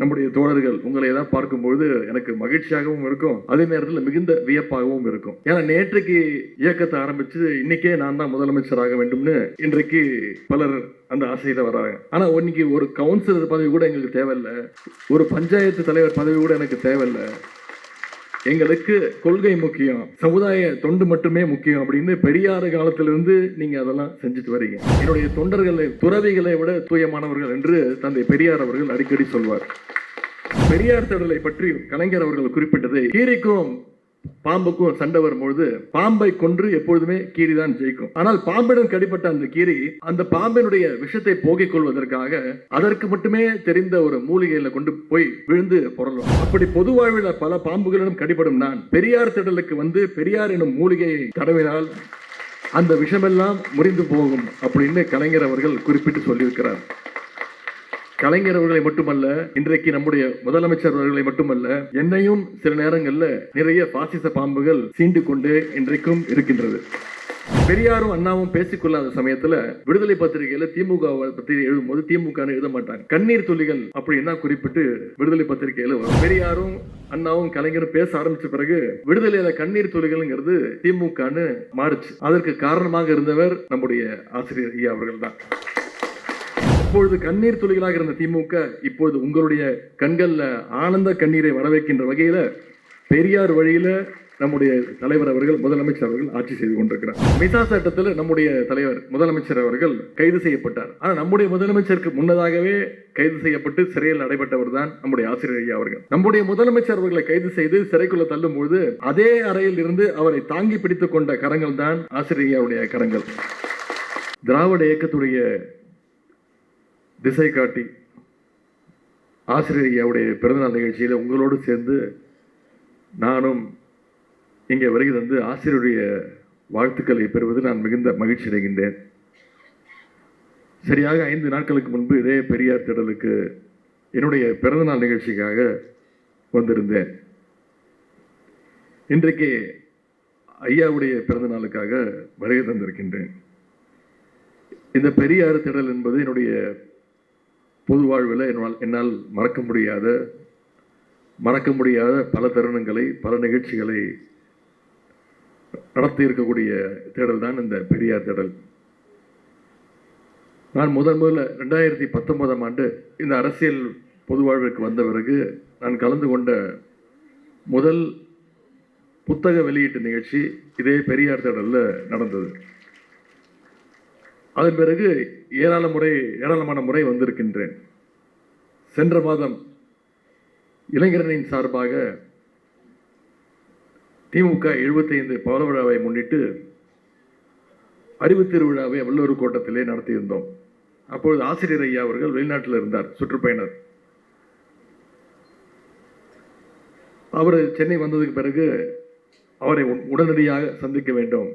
நம்முடைய தோழர்கள் உங்களை எல்லாம் பார்க்கும்போது எனக்கு மகிழ்ச்சியாகவும் இருக்கும், அதே நேரத்தில் மிகுந்த வியப்பாகவும் இருக்கும். ஏன்னா நேற்றைக்கு இயக்கத்தை ஆரம்பிச்சு இன்னைக்கே நான் தான் முதலமைச்சராக வேண்டும்னு இன்றைக்கு பலர் அந்த ஆசையில வராங்க. ஆனா இன்னைக்கு ஒரு கவுன்சிலர் பதவி கூட எங்களுக்கு தேவையில்லை, ஒரு பஞ்சாயத்து தலைவர் பதவி கூட எனக்கு தேவையில்லை. எங்களுக்கு கொள்கை முக்கியம், சமுதாய தொண்டு மட்டுமே முக்கியம் அப்படின்னு பெரியார் காலத்திலிருந்து நீங்க அதெல்லாம் செஞ்சுட்டு வரீங்க. என்னுடைய தொண்டர்களை துறவிகளை விட தூயமானவர்கள் என்று தந்தை பெரியார் அவர்கள் அடிக்கடி சொல்வார். பெரியார் தேடலை பற்றி கலைஞர் அவர்கள் குறிப்பிட்டதை, கீரிக்கும் பாம்புக்கும் சண்டை வரும்பொழுது பாம்பை கொன்று எப்பொழுதுமே கீரி தான் ஜெயிக்கும். ஆனால் பாம்பிடம் கடிப்பட்ட அந்த கீரி அந்த பாம்பினுடைய விஷத்தை போக்கிக் கொள்வதற்காக அதற்கு மட்டுமே தெரிந்த ஒரு மூலிகையில கொண்டு போய் விழுந்து பொருளும். அப்படி பொது வாழ்வில் பல பாம்புகளிடம் கடிப்படும் நான் பெரியார் திடலுக்கு வந்து பெரியார் எனும் மூலிகையை தடவினால் அந்த விஷமெல்லாம் முறிந்து போகும் அப்படின்னு கலைஞர் அவர்கள் குறிப்பிட்டு சொல்லியிருக்கிறார். கலைஞர் அவர்களை மட்டுமல்ல, இன்றைக்கு நம்முடைய முதலமைச்சர் அவர்களை மட்டுமல்ல, என்னையும் சில நேரங்கள்ல நிறைய பாசிச பாம்புகள் சீண்டு கொண்டு இன்றைக்கும் இருக்கின்றது. பெரியாரும் அண்ணாவும் பேசிக்கொள்ளாத சமயத்துல விடுதலை பத்திரிகையில திமுக பத்தி எழுதும்போது திமுக எழுத மாட்டாங்க, கண்ணீர் துளிகள் அப்படின்னு குறிப்பிட்டு விடுதலை பத்திரிகையில வரும். பெரியாரும் அண்ணாவும் கலைஞரும் பேச ஆரம்பிச்ச பிறகு விடுதலையில கண்ணீர் துளிகள்ங்கிறது திமுகன்னு மாறுச்சு. அதற்கு காரணமாக இருந்தவர் நம்முடைய ஆசிரியர் ஐயா அவர்கள் தான். இப்பொழுது கண்ணீர் துளிகளாக இருந்த திமுக இப்போது உங்களுடைய கண்கள்ல ஆனந்த கண்ணீரை வரவேற்கின்ற வகையில பெரியார் வழியில நம்முடைய தலைவர் அவர்கள், முதலமைச்சர் அவர்கள் ஆட்சி செய்து கொண்டிருக்கிறார். மிசா சட்டத்தில் நம்முடைய தலைவர் முதலமைச்சர் அவர்கள் கைது செய்யப்பட்டார். ஆனால் நம்முடைய முதலமைச்சருக்கு முன்னதாகவே கைது செய்யப்பட்டு சிறையில் அடைபட்டவர் தான் நம்முடைய ஆசிரியர் ஐயா அவர்கள். நம்முடைய முதலமைச்சர் அவர்களை கைது செய்து சிறைக்குள்ள தள்ளும் போது அதே அறையில் இருந்து அவரை தாங்கி பிடித்துக் கொண்ட கரங்கள் தான் ஆசிரியர் ஐயாவுடைய கரங்கள். திராவிட இயக்கத்துடைய திசை காட்டி ஆசிரியர் ஐயாவுடைய பிறந்தநாள் நிகழ்ச்சியில் உங்களோடு சேர்ந்து நானும் இங்கே வருகை தந்து ஆசிரியருடைய வாழ்த்துக்களை பெறுவது நான் மிகுந்த மகிழ்ச்சி அடைகின்றேன். சரியாக 5 நாட்களுக்கு முன்பு இதே பெரியார் திடலுக்கு என்னுடைய பிறந்தநாள் நிகழ்ச்சிக்காக வந்திருந்தேன். இன்றைக்கு ஐயாவுடைய பிறந்த நாளுக்காக வருகை தந்திருக்கின்றேன். இந்த பெரியார் திடல் என்பது என்னுடைய பொது வாழ்வில் என்னால் மறக்க முடியாத பல தருணங்களை, பல நிகழ்ச்சிகளை நடத்தி இருக்கக்கூடிய தேடல் தான் இந்த பெரியார் தேடல். நான் முதல்ல 2019ஆம் ஆண்டு இந்த அரசியல் பொது வாழ்விற்கு வந்த பிறகு நான் கலந்து கொண்ட முதல் புத்தக வெளியீட்டு நிகழ்ச்சி இதே பெரியார் தேடலில் நடந்தது. அதன் பிறகு ஏராளமான முறை வந்திருக்கின்றேன். சென்ற மாதம் இளைஞரணியின் சார்பாக திமுக 75 பவள விழாவை முன்னிட்டு அறிவு திருவிழாவை வல்லூர் கோட்டத்திலே நடத்தியிருந்தோம். அப்பொழுது ஆசிரியர் ஐயா அவர்கள் வெளிநாட்டில் இருந்தார், சுற்றுப்பயணர். அவர் சென்னை வந்ததுக்கு பிறகு அவரை உடனடியாக சந்திக்க வேண்டும்